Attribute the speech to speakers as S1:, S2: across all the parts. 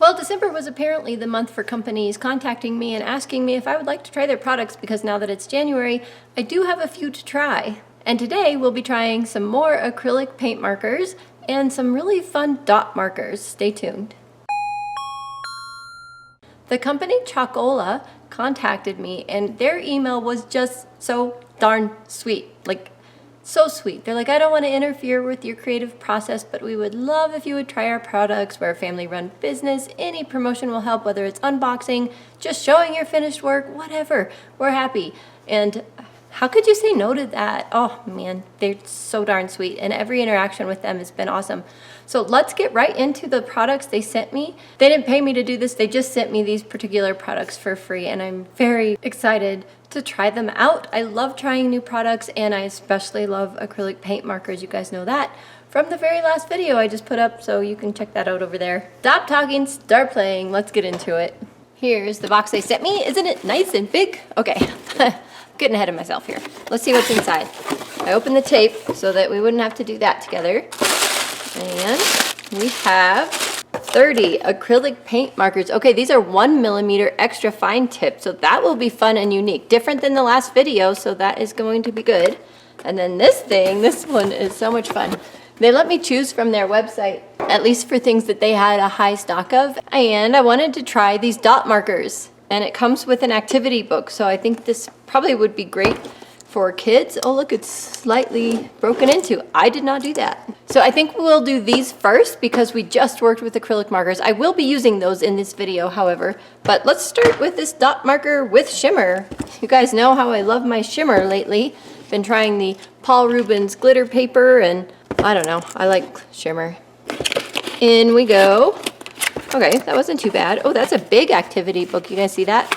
S1: Well, December was apparently the month for companies contacting me and asking me if I would like to try their products because now that it's January, I do have a few to try. And today we'll be trying some more acrylic paint markers and some really fun dot markers. Stay tuned. The company Chalkola contacted me and their email was just so darn sweet. Like, so sweet. They're like, I don't want to interfere with your creative process, but we would love if you would try our products. We're a family-run business. Any promotion will help, whether it's unboxing, just showing your finished work, whatever. We're happy. And how could you say no to that? Oh man, they're so darn sweet, and every interaction with them has been awesome. So let's get right into the products they sent me. They didn't pay me to do this, they just sent me these particular products for free, and I'm very excited to try them out. I love trying new products, and I especially love acrylic paint markers. You guys know that from the very last video I just put up, so you can check that out over there. Stop talking, start playing. Let's get into it. Here's the box they sent me. Isn't it nice and big? Okay. Getting ahead of myself here. Let's see what's inside. I opened the tape so that we wouldn't have to do that together. And we have 30 acrylic paint markers. Okay, these are 1 millimeter extra fine tip, so that will be fun and unique. Different than the last video, so that is going to be good. And then this one is so much fun. They let me choose from their website, at least for things that they had a high stock of. And I wanted to try these dot markers. And it comes with an activity book, so I think this probably would be great for kids. Oh look, it's slightly broken into. I did not do that. So I think we'll do these first because we just worked with acrylic markers. I will be using those in this video, however. But let's start with this dot marker with shimmer. You guys know how I love my shimmer lately. Been trying the Paul Rubens glitter paper, and I don't know, I like shimmer. In we go. Okay, that wasn't too bad. Oh, that's a big activity book. You guys see that?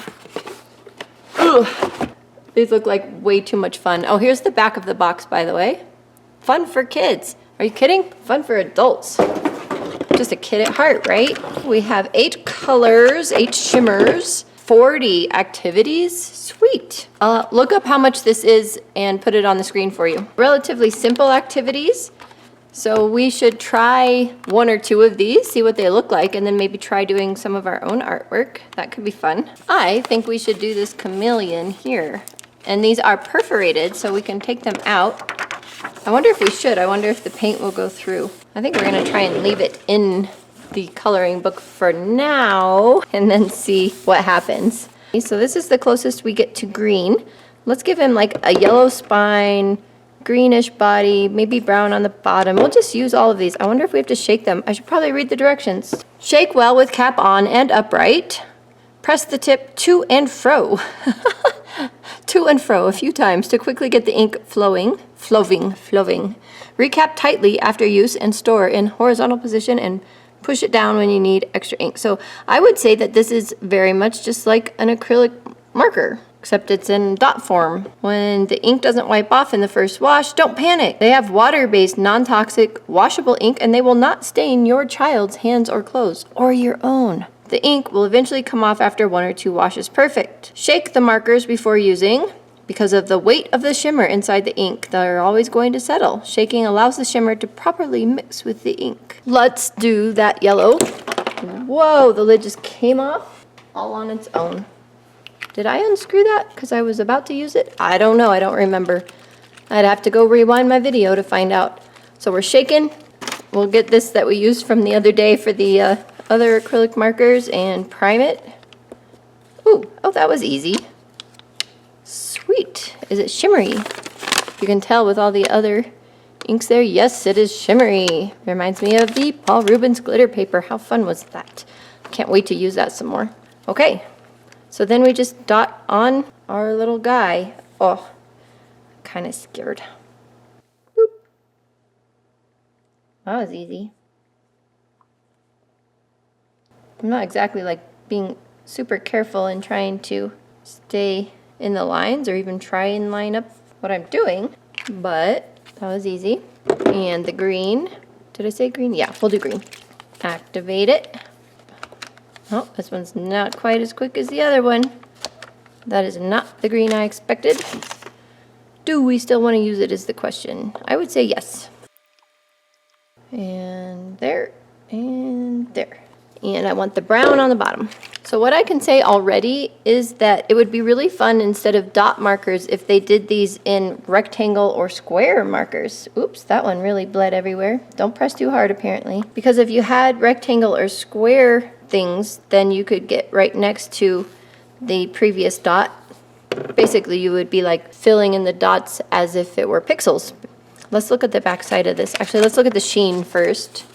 S1: Ugh. These look like way too much fun. Oh, here's the back of the box, by the way. Fun for kids. Are you kidding? Fun for adults. Just a kid at heart, right? We have 8 colors, 8 shimmers, 40 activities. Sweet. Look up how much this is and put it on the screen for you. Relatively simple activities. So we should try 1 or 2 of these, see what they look like, and then maybe try doing some of our own artwork. That could be fun. I think we should do this chameleon here. And these are perforated, so we can take them out. I wonder if we should. I wonder if the paint will go through. I think we're gonna try and leave it in the coloring book for now, and then see what happens. So this is the closest we get to green. Let's give him like a yellow spine, greenish body, maybe brown on the bottom. We'll just use all of these. I wonder if we have to shake them. I should probably read the directions. Shake well with cap on and upright. Press the tip to and fro. To and fro a few times to quickly get the ink flowing. Recap tightly after use and store in horizontal position and push it down when you need extra ink. So I would say that this is very much just like an acrylic marker, except it's in dot form. When the ink doesn't wipe off in the first wash, don't panic. They have water-based, non-toxic, washable ink, and they will not stain your child's hands or clothes, or your own. The ink will eventually come off after 1 or 2 washes. Perfect. Shake the markers before using. Because of the weight of the shimmer inside the ink, they're always going to settle. Shaking allows the shimmer to properly mix with the ink. Let's do that yellow. Whoa, the lid just came off all on its own. Did I unscrew that because I was about to use it? I don't know, I don't remember. I'd have to go rewind my video to find out. So we're shaking. We'll get this that we used from the other day for the other acrylic markers and prime it. Ooh, oh, that was easy. Sweet. Is it shimmery? You can tell with all the other inks there. Yes, it is shimmery. Reminds me of the Paul Rubens glitter paper. How fun was that? Can't wait to use that some more. Okay. So then we just dot on our little guy. Oh, kind of scared. Boop. That was easy. I'm not exactly like being super careful in trying to stay in the lines or even try and line up what I'm doing, but that was easy. And the green, did I say green? Yeah, we'll do green. Activate it. Oh, this one's not quite as quick as the other one. That is not the green I expected. Do we still want to use it is the question. I would say yes. And there, and there. And I want the brown on the bottom. So what I can say already is that it would be really fun instead of dot markers if they did these in rectangle or square markers. Oops, that one really bled everywhere. Don't press too hard apparently. Because if you had rectangle or square things, then you could get right next to the previous dot. Basically, you would be like filling in the dots as if it were pixels. Let's look at the back side of this. Actually, let's look at the sheen first.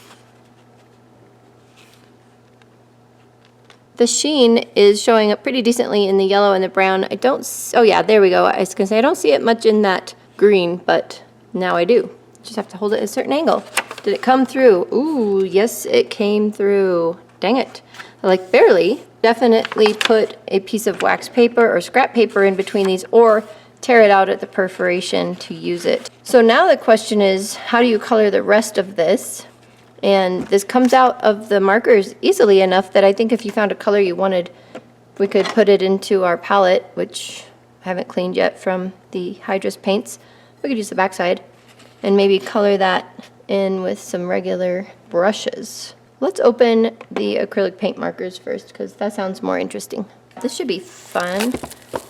S1: The sheen is showing up pretty decently in the yellow and the brown. Oh yeah, there we go. I was gonna say I don't see it much in that green, but now I do. Just have to hold it at a certain angle. Did it come through? Ooh, yes, it came through. Dang it. Like barely. Definitely put a piece of wax paper or scrap paper in between these, or tear it out at the perforation to use it. So now the question is, how do you color the rest of this? And this comes out of the markers easily enough that I think if you found a color you wanted, we could put it into our palette, which I haven't cleaned yet from the Hydrus paints. We could use the backside and maybe color that in with some regular brushes. Let's open the acrylic paint markers first because that sounds more interesting. This should be fun.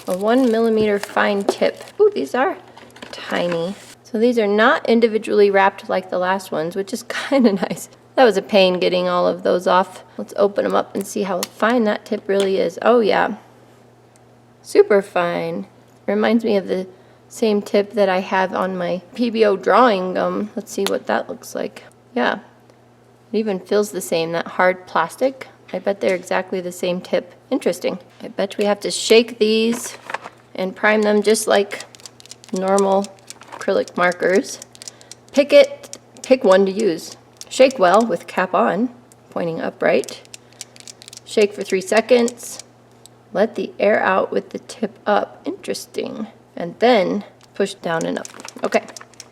S1: A 1mm fine tip. Ooh, these are tiny. So these are not individually wrapped like the last ones, which is kind of nice. That was a pain getting all of those off. Let's open them up and see how fine that tip really is. Oh yeah, super fine. Reminds me of the same tip that I have on my PBO drawing gum. Let's see what that looks like. Yeah, it even feels the same, that hard plastic. I bet they're exactly the same tip. Interesting. I bet we have to shake these and prime them just like normal acrylic markers. Pick one to use. Shake well with cap on, pointing upright. Shake for 3 seconds. Let the air out with the tip up. Interesting. And then push down and up. Okay,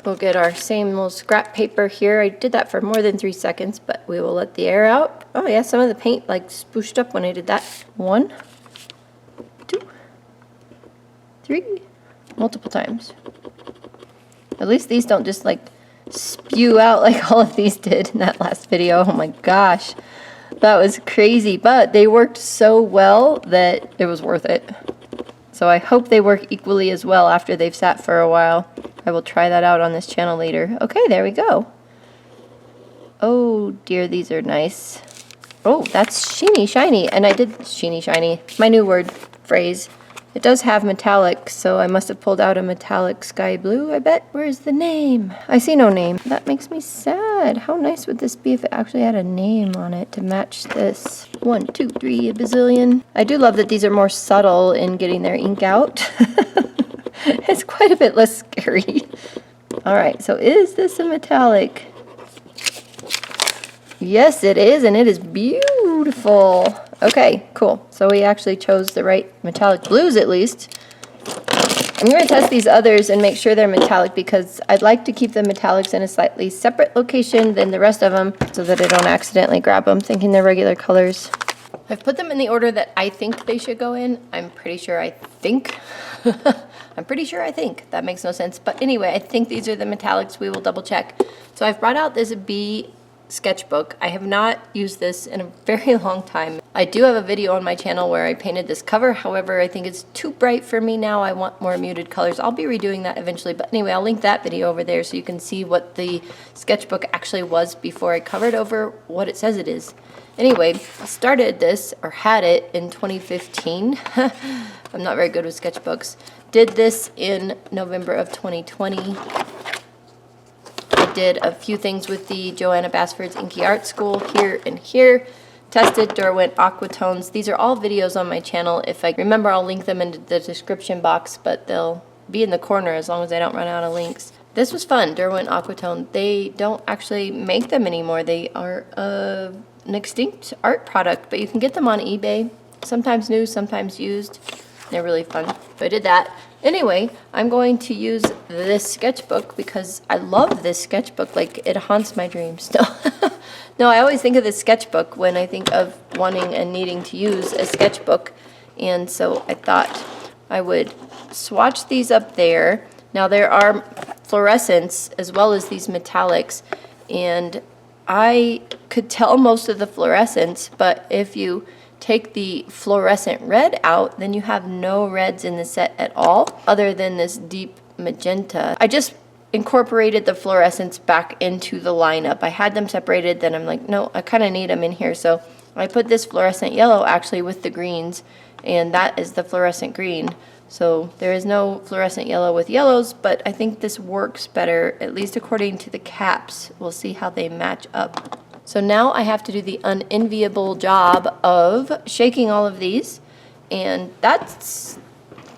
S1: we'll get our same little scrap paper here. I did that for more than 3 seconds, but we will let the air out. Oh yeah, some of the paint like spooshed up when I did that. 1, 2, 3, multiple times. At least these don't just like spew out like all of these did in that last video. Oh my gosh, that was crazy, but they worked so well that it was worth it. So I hope they work equally as well after they've sat for a while. I will try that out on this channel later. Okay, there we go. Oh dear, these are nice. Oh, that's sheeny shiny, and I did sheeny shiny, my new word phrase. It does have metallic, so I must have pulled out a metallic sky blue, I bet. Where's the name? I see no name. That makes me sad. How nice would this be if it actually had a name on it to match this? 1, 2, 3, a bazillion. I do love that these are more subtle in getting their ink out. It's quite a bit less scary. All right, so is this a metallic? Yes, it is, and it is beautiful. Okay, cool. So we actually chose the right metallic blues at least. I'm going to test these others and make sure they're metallic because I'd like to keep the metallics in a slightly separate location than the rest of them so that I don't accidentally grab them thinking they're regular colors. I've put them in the order that I think they should go in. I'm pretty sure I think. I'm pretty sure I think. That makes no sense. But anyway, I think these are the metallics. We will double check. So I've brought out this B sketchbook. I have not used this in a very long time. I do have a video on my channel where I painted this cover. However, I think it's too bright for me now. I want more muted colors. I'll be redoing that eventually. But anyway, I'll link that video over there so you can see what the sketchbook actually was before I covered over what it says it is. Anyway, I started this, or had it, in 2015. I'm not very good with sketchbooks. Did this in November of 2020. I did a few things with the Joanna Basford's Inky Art School here and here. Tested Derwent Aquatones. These are all videos on my channel. If I remember, I'll link them in the description box, but they'll be in the corner as long as I don't run out of links. This was fun, Derwent Aquatone. They don't actually make them anymore. They are an extinct art product, but you can get them on eBay. Sometimes new, sometimes used. They're really fun. So I did that. Anyway, I'm going to use this sketchbook because I love this sketchbook. Like, it haunts my dreams. No, I always think of this sketchbook when I think of wanting and needing to use a sketchbook. And so I thought I would swatch these up there. Now there are fluorescents as well as these metallics. And I could tell most of the fluorescence, but if you take the fluorescent red out, then you have no reds in the set at all, other than this deep magenta. I just incorporated the fluorescents back into the lineup. I had them separated, then I'm like, no, I kind of need them in here. So I put this fluorescent yellow actually with the greens, and that is the fluorescent green. So there is no fluorescent yellow with yellows, but I think this works better, at least according to the caps. We'll see how they match up. So now I have to do the unenviable job of shaking all of these, and that's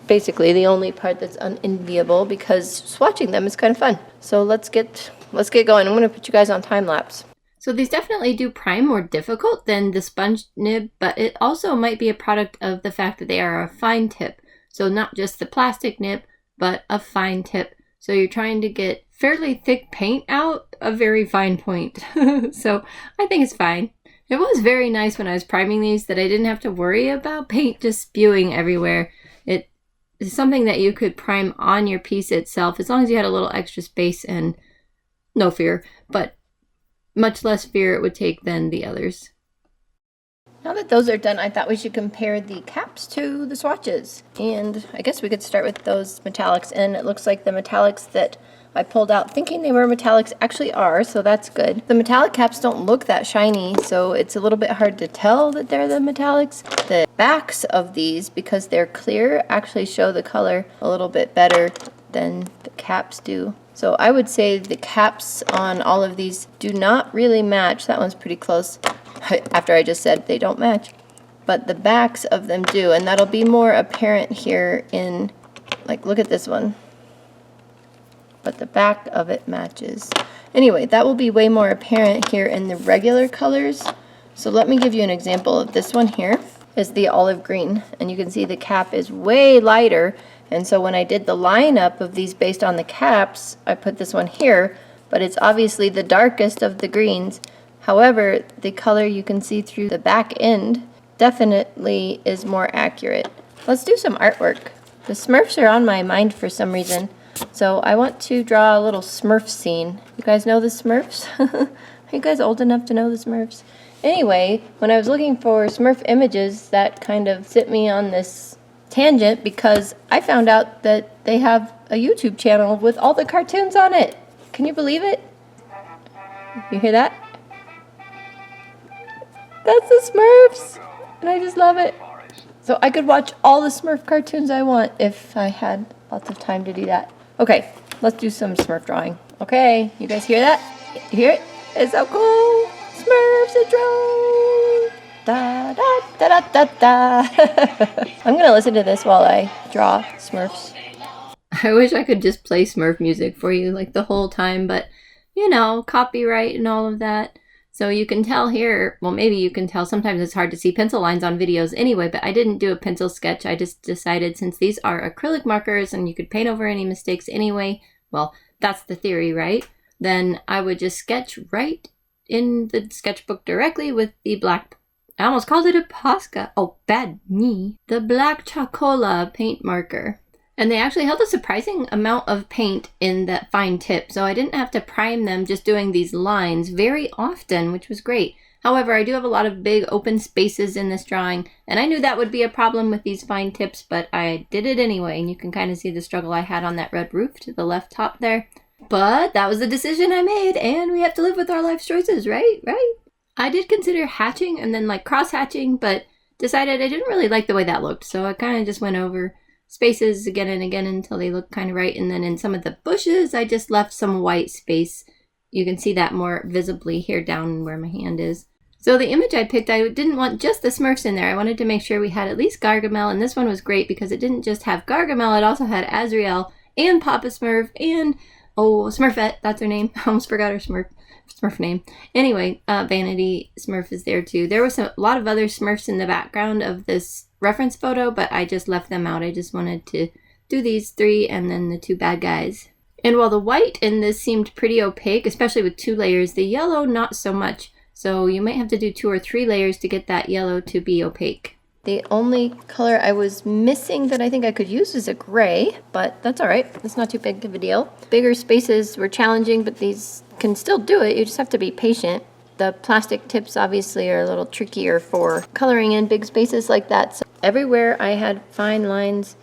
S1: basically the only part that's unenviable because swatching them is kind of fun. So let's get going. I'm going to put you guys on time lapse. So these definitely do prime more difficult than the sponge nib, but it also might be a product of the fact that they are a fine tip. So not just the plastic nib, but a fine tip. So you're trying to get fairly thick paint out a very fine point. So I think it's fine. It was very nice when I was priming these that I didn't have to worry about paint just spewing everywhere. It is something that you could prime on your piece itself as long as you had a little extra space and no fear, but much less fear it would take than the others. Now that those are done, I thought we should compare the caps to the swatches. And I guess we could start with those metallics. And it looks like the metallics that I pulled out thinking they were metallics actually are, so that's good. The metallic caps don't look that shiny, so it's a little bit hard to tell that they're the metallics. The backs of these, because they're clear, actually show the color a little bit better than the caps do. So I would say the caps on all of these do not really match. That one's pretty close. After I just said they don't match, but the backs of them do, and that'll be more apparent here in, like, look at this one, but the back of it matches. Anyway, that will be way more apparent here in the regular colors. So let me give you an example of this one. Here is the olive green, and you can see the cap is way lighter, and so when I did the lineup of these based on the caps, I put this one here, but it's obviously the darkest of the greens. However, the color you can see through the back end definitely is more accurate. Let's do some artwork. The Smurfs are on my mind for some reason, so I want to draw a little Smurf scene. You guys know the Smurfs? Are you guys old enough to know the Smurfs? Anyway, when I was looking for Smurf images, that kind of set me on this tangent because I found out that they have a YouTube channel with all the cartoons on it. Can you believe it? You hear that? That's the Smurfs, and I just love it. So I could watch all the Smurf cartoons I want if I had lots of time to do that. Okay, let's do some Smurf drawing. Okay, you guys hear that? You hear it? It's so cool. Smurfs and drone. Da da da da da da. I'm gonna listen to this while I draw Smurfs. I wish I could just play Smurf music for you like the whole time, but you know, copyright and all of that. So you can tell here, well, maybe you can tell, sometimes it's hard to see pencil lines on videos anyway, but I didn't do a pencil sketch. I just decided since these are acrylic markers and you could paint over any mistakes anyway, well, that's the theory, right? Then I would just sketch right in the sketchbook directly with the black, I almost called it a Posca. Oh, bad knee. The black Chalkola paint marker. And they actually held a surprising amount of paint in that fine tip, so I didn't have to prime them just doing these lines very often, which was great. However, I do have a lot of big open spaces in this drawing, and I knew that would be a problem with these fine tips, but I did it anyway, and you can kind of see the struggle I had on that red roof to the left top there. But that was the decision I made, and we have to live with our life's choices, right? Right? I did consider hatching and then like cross-hatching, but decided I didn't really like the way that looked, so I kind of just went over spaces again and again until they look kind of right. And then in some of the bushes, I just left some white space. You can see that more visibly here down where my hand is. So the image I picked, I didn't want just the Smurfs in there. I wanted to make sure we had at least Gargamel, and this one was great because it didn't just have Gargamel, it also had Azrael and Papa Smurf and, oh, Smurfette, that's her name. I almost forgot her Smurf name. Anyway, Vanity Smurf is there too. There was a lot of other Smurfs in the background of this reference photo, but I just left them out. I just wanted to do these three and then the two bad guys. And while the white in this seemed pretty opaque, especially with 2 layers, the yellow not so much. So you might have to do 2 or 3 layers to get that yellow to be opaque. The only color I was missing that I think I could use is a gray, but that's all right. It's not too big of a deal. Bigger spaces were challenging, but these can still do it. You just have to be patient. The plastic tips obviously are a little trickier for coloring in big spaces like that. So everywhere I had fine lines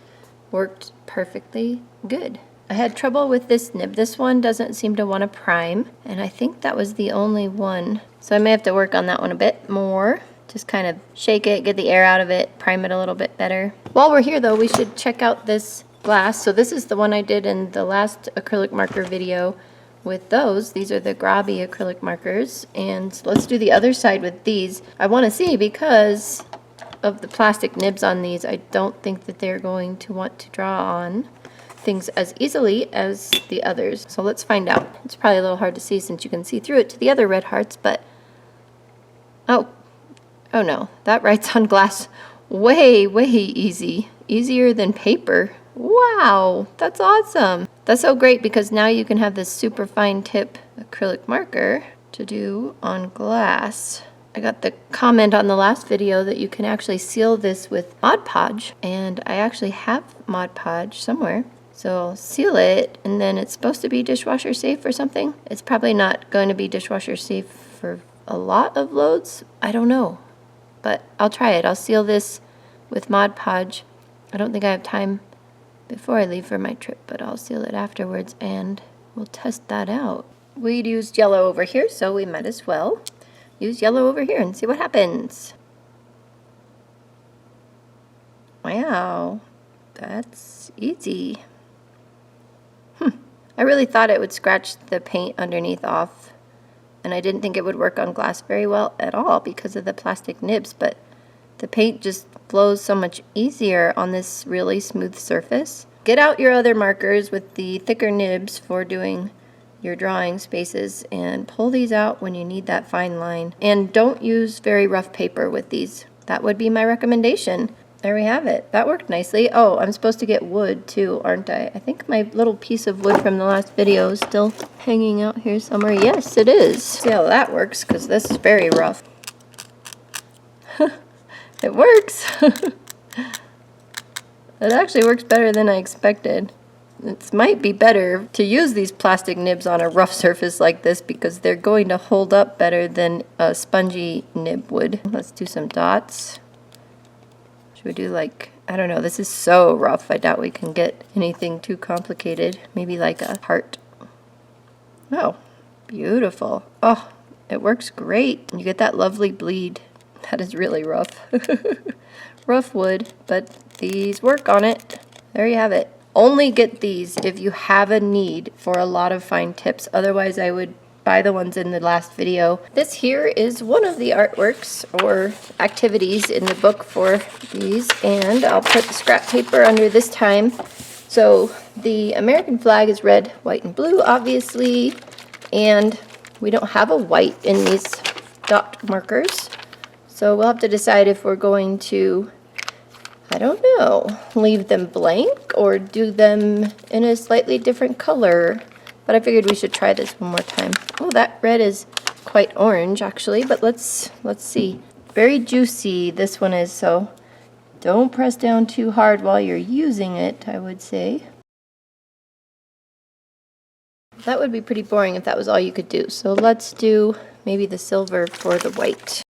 S1: worked perfectly good. I had trouble with this nib. This one doesn't seem to want to prime, and I think that was the only one. So I may have to work on that one a bit more. Just kind of shake it, get the air out of it, prime it a little bit better. While we're here though, we should check out this glass. So this is the one I did in the last acrylic marker video with those. These are the Grobby acrylic markers, and let's do the other side with these. I want to see, because of the plastic nibs on these, I don't think that they're going to want to draw on things as easily as the others. So let's find out. It's probably a little hard to see since you can see through it to the other red hearts, but oh no, that writes on glass way easy. Easier than paper. Wow, that's awesome. That's so great, because now you can have this super fine tip acrylic marker to do on glass. I got the comment on the last video that you can actually seal this with Mod Podge, and I actually have Mod Podge somewhere. So I'll seal it, and then it's supposed to be dishwasher safe or something. It's probably not going to be dishwasher safe for a lot of loads. I don't know, but I'll try it. I'll seal this with Mod Podge. I don't think I have time before I leave for my trip, but I'll seal it afterwards and we'll test that out. We'd used yellow over here, so we might as well use yellow over here and see what happens. Wow, that's easy. I really thought it would scratch the paint underneath off, and I didn't think it would work on glass very well at all because of the plastic nibs, but the paint just flows so much easier on this really smooth surface. Get out your other markers with the thicker nibs for doing your drawing spaces and pull these out when you need that fine line. And don't use very rough paper with these. That would be my recommendation. There we have it. That worked nicely. Oh, I'm supposed to get wood too, aren't I? I think my little piece of wood from the last video is still hanging out here somewhere. Yes, it is. See how that works, because this is very rough. It works. It actually works better than I expected. It might be better to use these plastic nibs on a rough surface like this, because they're going to hold up better than a spongy nib would. Let's do some dots. Should we do like, I don't know, this is so rough. I doubt we can get anything too complicated. Maybe like a heart. Oh, beautiful. Oh, it works great. You get that lovely bleed. That is really rough. Rough wood, but these work on it. There you have it. Only get these if you have a need for a lot of fine tips. Otherwise, I would buy the ones in the last video. This here is one of the artworks or activities in the book for these, and I'll put the scrap paper under this time. So the American flag is red, white, and blue, obviously, and we don't have a white in these dot markers. So we'll have to decide if we're going to, I don't know, leave them blank or do them in a slightly different color. But I figured we should try this one more time. Oh, that red is quite orange actually, but let's see. Very juicy this one is, so don't press down too hard while you're using it, I would say. That would be pretty boring if that was all you could do. So let's do maybe the silver for the white.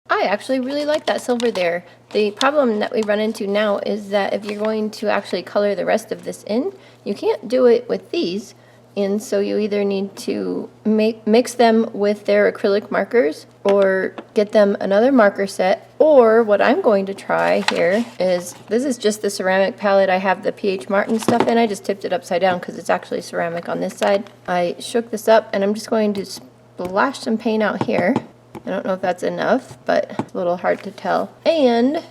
S1: I actually really like that silver there. The problem that we run into now is that if you're going to actually color the rest of this in, you can't do it with these. And so you either need to mix them with their acrylic markers or get them another marker set. Or what I'm going to try here is, this is just the ceramic palette I have the P.H. Martin stuff in. I just tipped it upside down because it's actually ceramic on this side. I shook this up and I'm just going to splash some paint out here. I don't know if that's enough, but it's a little hard to tell. And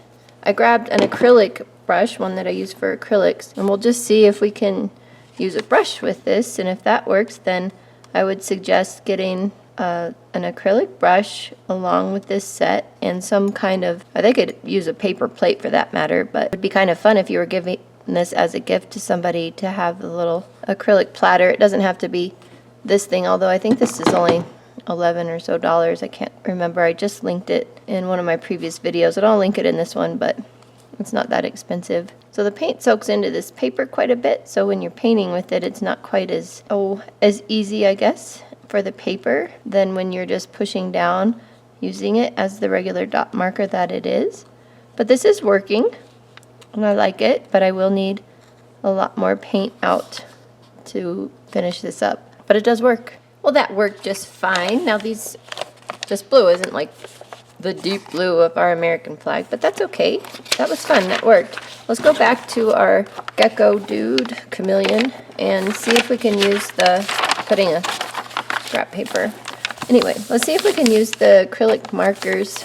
S1: I grabbed an acrylic brush, one that I use for acrylics, and we'll just see if we can use a brush with this, and if that works, then I would suggest getting an acrylic brush along with this set and some kind of, I think I'd use a paper plate for that matter, but it would be kind of fun if you were giving this as a gift to somebody to have the little acrylic platter. It doesn't have to be this thing, although I think this is only $11 or so. I can't remember. I just linked it in one of my previous videos, and I'll link it in this one, but it's not that expensive. So the paint soaks into this paper quite a bit, so when you're painting with it, it's not quite as easy, I guess. for the paper than when you're just pushing down using it as the regular dot marker that it is. But this is working and I like it, but I will need a lot more paint out to finish this up. But it does work. Well, that worked just fine. Now this blue isn't like the deep blue of our American flag, but that's okay. That was fun, that worked. Let's go back to our gecko dude, chameleon, and see if we can use putting a scrap paper. Anyway, let's see if we can use the acrylic markers.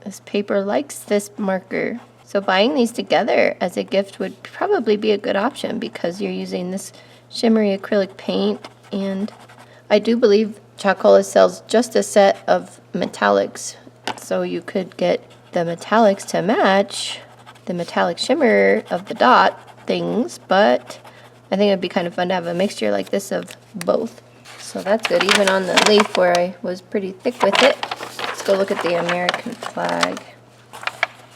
S1: This paper likes this marker. So buying these together as a gift would probably be a good option because you're using this shimmery acrylic paint, and I do believe Chalkola sells just a set of metallics, so you could get the metallics to match the metallic shimmer of the dot things, but I think it'd be kind of fun to have a mixture like this of both. So that's good, even on the leaf where I was pretty thick with it. Let's go look at the American flag.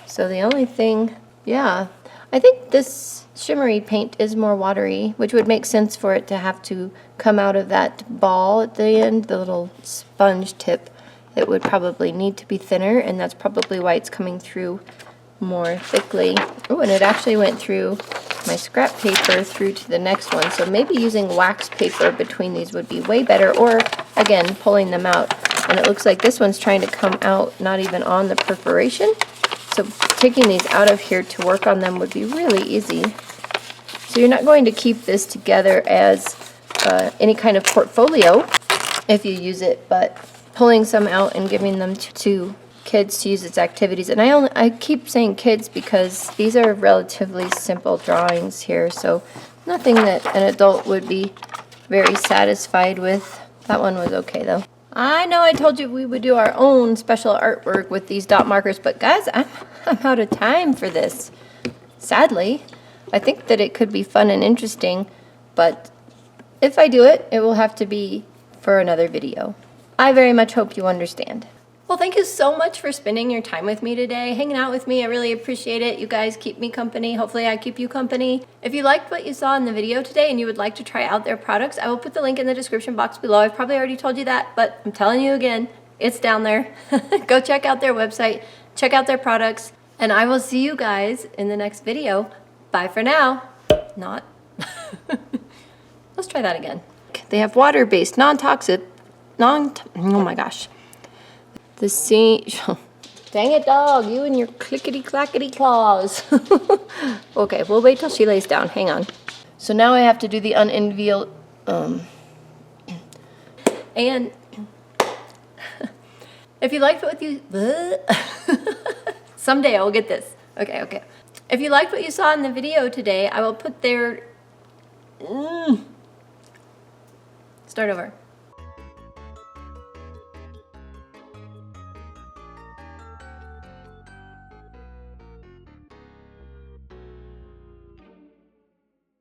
S1: So the only thing, yeah, I think this shimmery paint is more watery, which would make sense for it to have to come out of that ball at the end, the little sponge tip. It would probably need to be thinner, and that's probably why it's coming through more thickly. Oh, and it actually went through my scrap paper through to the next one, so maybe using wax paper between these would be way better, or again, pulling them out. And it looks like this one's trying to come out not even on the perforation. So taking these out of here to work on them would be really easy. So you're not going to keep this together as any kind of portfolio if you use it, but pulling some out and giving them to kids to use as activities. And I keep saying kids because these are relatively simple drawings here, so nothing that an adult would be very satisfied with. That one was okay though. I know I told you we would do our own special artwork with these dot markers, but guys, I'm out of time for this. Sadly, I think that it could be fun and interesting, but if I do it, it will have to be for another video. I very much hope you understand. Well, thank you so much for spending your time with me today, hanging out with me. I really appreciate it. You guys keep me company. Hopefully I keep you company. If you liked what you saw in the video today and you would like to try out their products, I will put the link in the description box below. I've probably already told you that, but I'm telling you again, it's down there. Go check out their website, check out their products, and I will see you guys in the next video. Bye for now. Not. Let's try that again. They have water-based, non-toxic, oh my gosh. The sea, dang it dog, you and your clickety-clackety claws. Okay, we'll wait till she lays down, hang on. So now I have to do the unenviable, and if you liked what you, someday I will get this. Okay. If you liked what you saw in the video today, I will put their, start over.